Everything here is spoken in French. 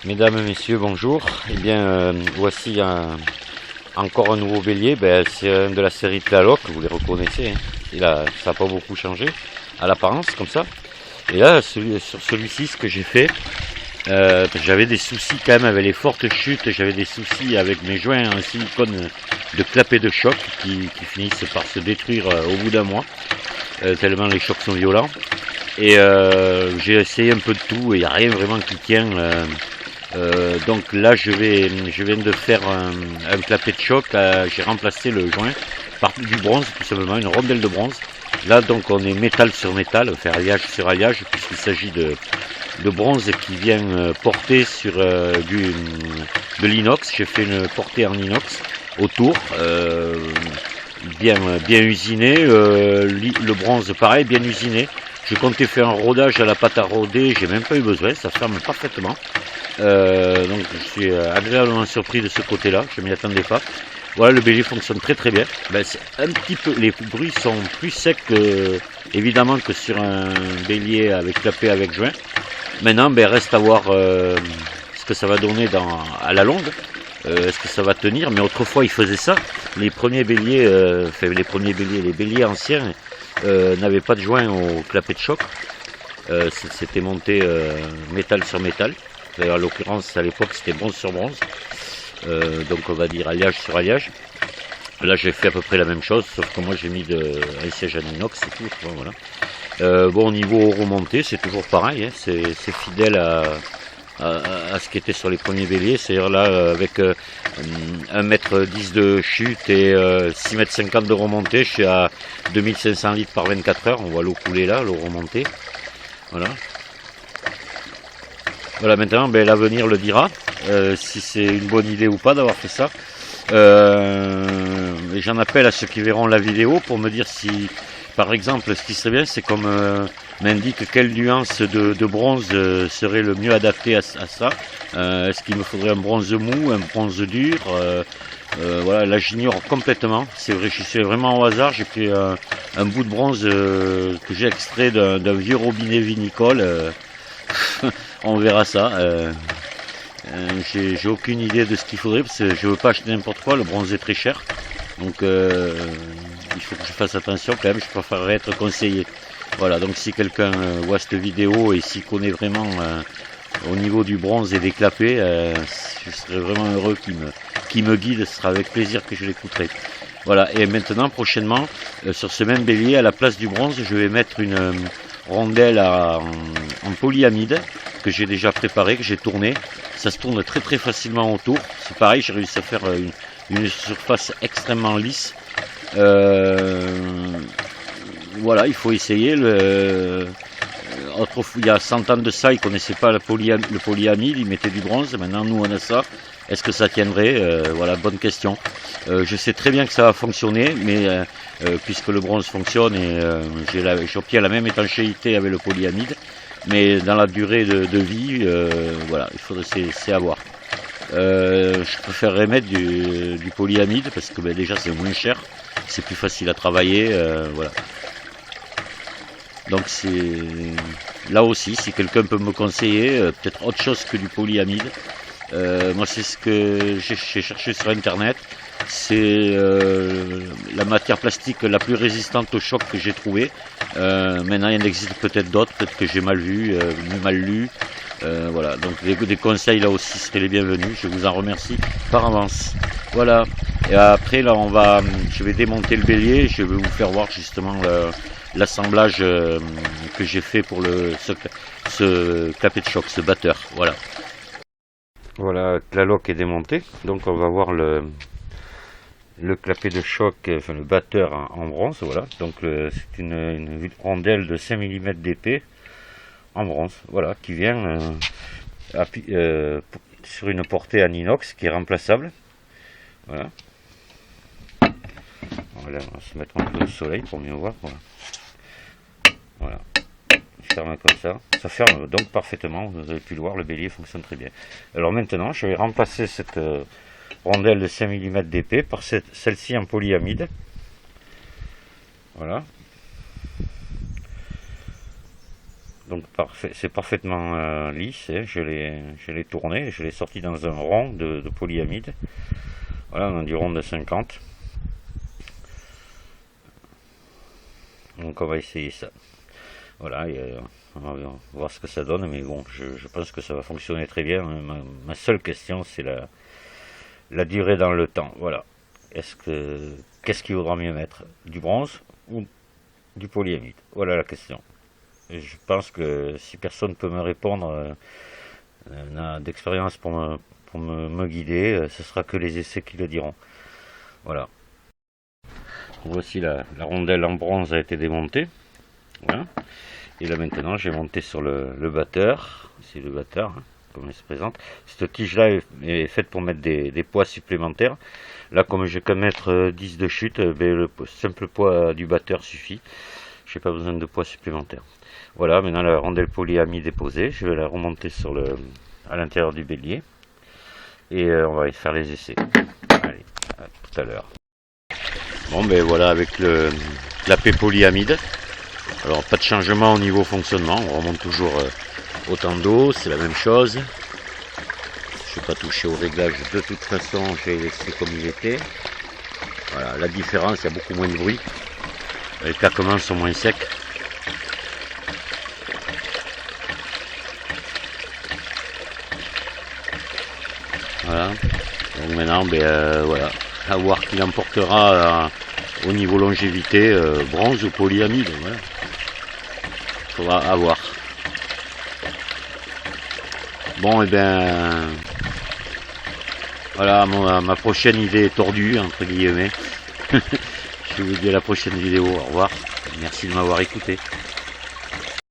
Mesdames, Messieurs, bonjour. Eh bien, voici encore un nouveau bélier. C'est un de la série Tlaloc, vous les reconnaissez. Hein. Et là, ça n'a pas beaucoup changé à l'apparence, comme ça. Et là, sur celui-ci, ce que j'ai fait, j'avais des soucis quand même avec les fortes chutes. J'avais des soucis avec mes joints en silicone de clapet de choc qui finissent par se détruire au bout d'un mois, tellement les chocs sont violents. Et j'ai essayé un peu de tout et il n'y a rien vraiment qui tient. Donc là je viens de faire un clapet de choc, j'ai remplacé le joint par du bronze, tout simplement, une rondelle de bronze. Là donc on est métal sur métal, enfin alliage sur alliage, puisqu'il s'agit de bronze qui vient porter sur de l'inox. J'ai fait une portée en inox autour, bien usiné, le bronze pareil, bien usiné. Je comptais faire un rodage à la pâte à rôder, j'ai même pas eu besoin, ça ferme parfaitement. Donc je suis agréablement surpris de ce côté-là, je m'y attendais pas. Voilà, le bélier fonctionne très très bien. C'est un petit peu, les bruits sont plus secs évidemment que sur un bélier avec clapet avec joint. Maintenant, reste à voir ce que ça va donner à la longue. Est-ce que ça va tenir? Mais autrefois, ils faisaient ça. Les premiers béliers, les béliers anciens n'avaient pas de joint au clapet de choc. C'était monté métal sur métal. D'ailleurs, à l'occurrence, à l'époque, c'était bronze sur bronze. Donc, on va dire alliage sur alliage. Là, j'ai fait à peu près la même chose, sauf que moi, j'ai mis un siège en inox et tout. Bon, voilà. Bon, au niveau remonté, c'est toujours pareil. Hein, c'est fidèle à ce qui était sur les premiers béliers. C'est-à-dire là, avec 1,10 m de chute et 6,50 m de remontée, je suis à 2500 litres par 24 heures. On voit l'eau couler là, l'eau remontée. Voilà. Voilà, maintenant, l'avenir le dira, si c'est une bonne idée ou pas d'avoir fait ça. Et j'en appelle à ceux qui verront la vidéo pour me dire si, par exemple, ce qui serait bien, c'est qu'on m'indique quelle nuance de bronze serait le mieux adapté à ça. Est-ce qu'il me faudrait un bronze mou, un bronze dur voilà, là j'ignore complètement. C'est vrai, je suis vraiment au hasard. J'ai pris un bout de bronze que j'ai extrait d'un vieux robinet vinicole. On verra ça. J'ai aucune idée de ce qu'il faudrait parce que je veux pas acheter n'importe quoi. Le bronze est très cher, donc il faut que je fasse attention quand même. Je préférerais être conseillé. Voilà, donc si quelqu'un voit cette vidéo et s'y connaît vraiment au niveau du bronze et des clapets, je serais vraiment heureux qu'il me guide. Ce sera avec plaisir que je l'écouterai. Voilà, et maintenant prochainement sur ce même bélier, à la place du bronze, je vais mettre une rondelle en polyamide que j'ai déjà préparé, que j'ai tourné. Ça se tourne très très facilement autour. C'est pareil, j'ai réussi à faire une surface extrêmement lisse. Voilà, il faut essayer. Autrefois, il y a 100 ans de ça, ils ne connaissaient pas le polyamide, ils mettaient du bronze. Maintenant, nous, on a ça. Est-ce que ça tiendrait? Voilà, bonne question. Je sais très bien que ça va fonctionner, mais puisque le bronze fonctionne et j'obtiens la même étanchéité avec le polyamide, mais dans la durée de vie, voilà, il faudrait c'est à voir. Je préférerais mettre du polyamide parce que déjà c'est moins cher, c'est plus facile à travailler, voilà. Donc c'est là aussi, si quelqu'un peut me conseiller, peut-être autre chose que du polyamide. Moi c'est ce que j'ai cherché sur internet. C'est la matière plastique la plus résistante au choc que j'ai trouvé. Maintenant il en existe peut-être d'autres, peut-être que j'ai mal vu, mal lu. Voilà, donc des conseils là aussi seraient les bienvenus. Je vous en remercie par avance. Voilà. Et après là je vais démonter le bélier. Je vais vous faire voir justement l'assemblage que j'ai fait pour ce clapet de choc, ce batteur. Voilà. Voilà, la loque est démontée. Donc on va voir le clapet de choc, enfin le batteur en bronze. Voilà. Donc c'est une rondelle de 5 mm d'épée en bronze, voilà, qui vient sur une portée en inox qui est remplaçable. Voilà. Voilà, on va se mettre un peu au soleil pour mieux voir. Voilà. Voilà. Je ferme comme ça. Ça ferme donc parfaitement. Vous avez pu le voir, le bélier fonctionne très bien. Alors maintenant, je vais remplacer cette rondelle de 5 mm d'épée par celle-ci en polyamide. Voilà. Donc c'est parfaitement lisse, hein. Je l'ai tourné, je l'ai sorti dans un rond de polyamide. Voilà, on a du rond de 50. Donc on va essayer ça. Voilà, on va voir ce que ça donne, mais bon, je pense que ça va fonctionner très bien. Ma seule question, c'est la durée dans le temps. Voilà. Qu'est-ce qu'il vaudra mieux mettre? Du bronze ou du polyamide? Voilà la question. Et je pense que si personne ne peut me répondre, n'a d'expérience pour me guider, ce sera que les essais qui le diront. Voilà. Voici la rondelle en bronze a été démontée. Voilà. Et là maintenant j'ai monté sur le batteur. C'est le batteur, hein, comme il se présente. Cette tige là est faite pour mettre des poids supplémentaires. Là comme je vais qu'à mettre 10 de chute, le simple poids du batteur suffit. Je n'ai pas besoin de poids supplémentaires. Voilà, maintenant la rondelle polyamide est posée. Je vais la remonter à l'intérieur du bélier. Et on va faire les essais. Allez, à tout à l'heure. Bon ben voilà avec la paix polyamide. Alors pas de changement au niveau fonctionnement, on remonte toujours autant d'eau, c'est la même chose. Je n'ai pas touché au réglage, de toute façon j'ai laissé comme il était. Voilà, la différence, il y a beaucoup moins de bruit. Les claquements sont moins secs. Voilà, donc maintenant voilà, à voir qui l'emportera au niveau longévité, bronze ou polyamide, voilà. Faudra avoir. Bon, et bien voilà, ma prochaine idée est tordue, entre guillemets. Je vous dis à la prochaine vidéo, au revoir. Merci de m'avoir écouté.